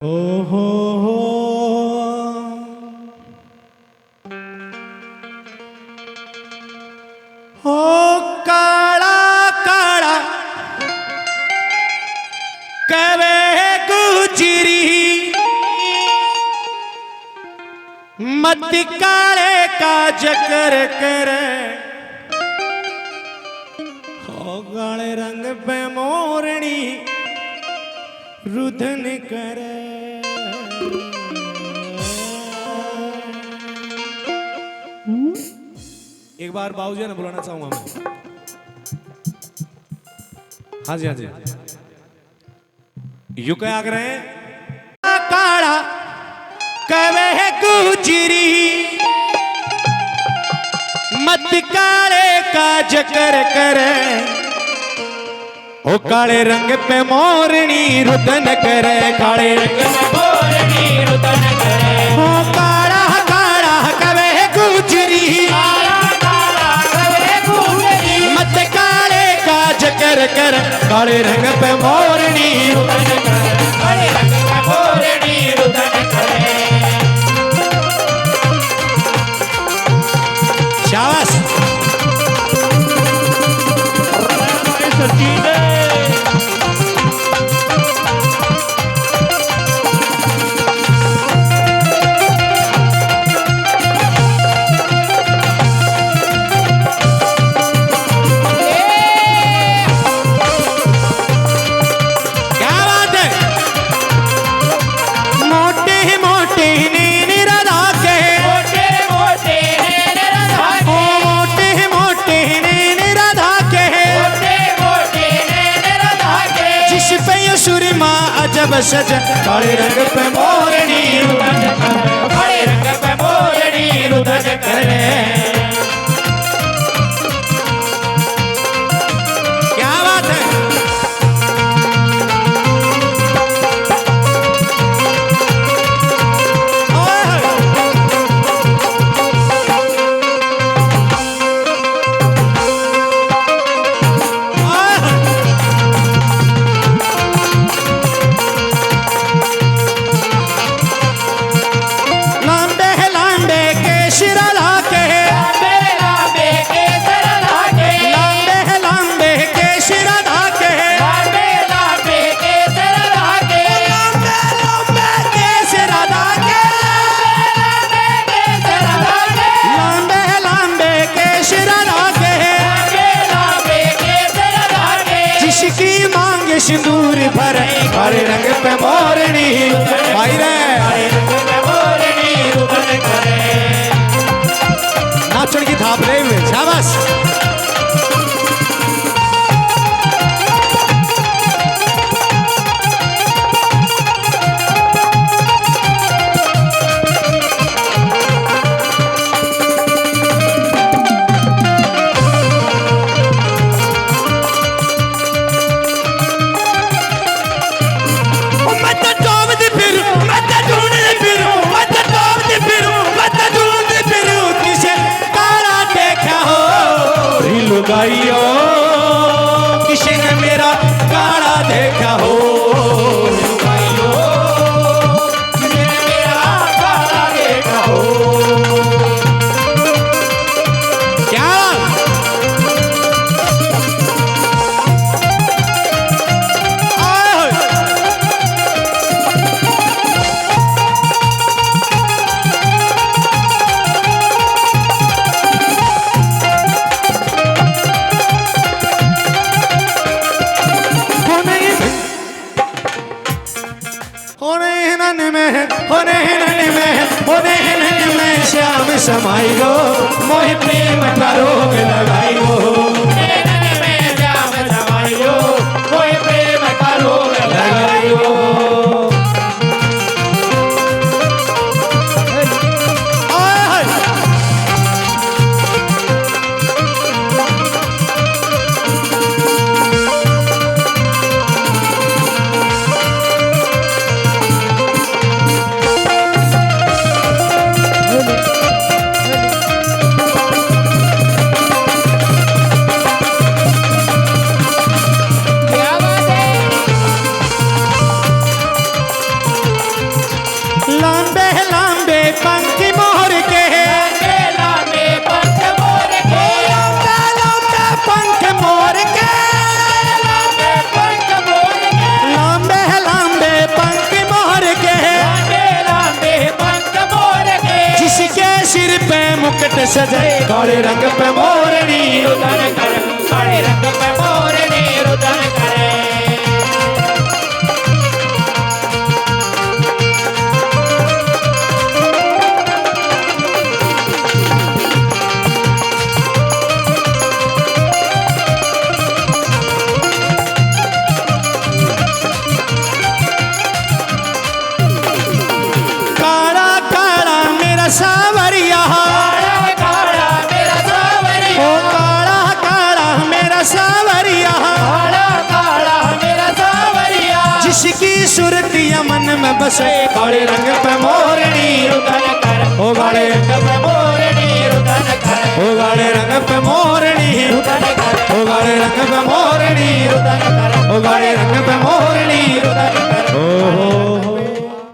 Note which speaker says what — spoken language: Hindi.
Speaker 1: ओ हो काला काला करे गुजरी मत काले का जकर करे हो काले रंग पे मोरनी रुदन करे। एक बार बाबूजी ने बुलाना चाहूंगा मैं। हाँ जी हाँ जी यू क्या आग रहे हैं काला कवे गुजरी मत काले का जकर करे ओ काले रंग पे मोरनी रुदन करे काले रंग पे मोरनी रुदन करे ओ काला काला कवे गुजरी मत काले का जकर कर काले रंग पे मोरनी रुदन करे काले रंग पे मोरनी रुदन करे। शाबाश जब सजन काले रंग पे मोरनी रुदन करे काले रंग पे मोरनी रुदन करे। क्या बात है सिंदूर भर काले रंग पे मोरनी भाई रे काले रंग पे मोरनी रुदन करे। नाचन की थाप ले हुए शाबाश गाइयो किसी ने मेरा काला देखा हो गाइयो किसी ने मेरा काला देखा हो। क्या श्याम समाई गो मोहि प्रेम का रोग लगाई गो श्याम समाई गो मोहि प्रेम का रोग लगाई गो। मन सजाए काले रंग पे मोरनी रुदन कर काले रंग पे मोरनी रुदन करे सावरिया काला काला मेरा सावरिया ओ काला काला मेरा सावरिया काला काला मेरा सावरिया जिसकी सुरती मन में बसे काले रंग पे मोरनी रुदन कर ओ काले रंग पे मोरनी रुदन कर ओ काले रंग पे मोरनी रुदन कर ओ काले रंग पे मोरनी रुदन कर ओ काले रंग पे मोरनी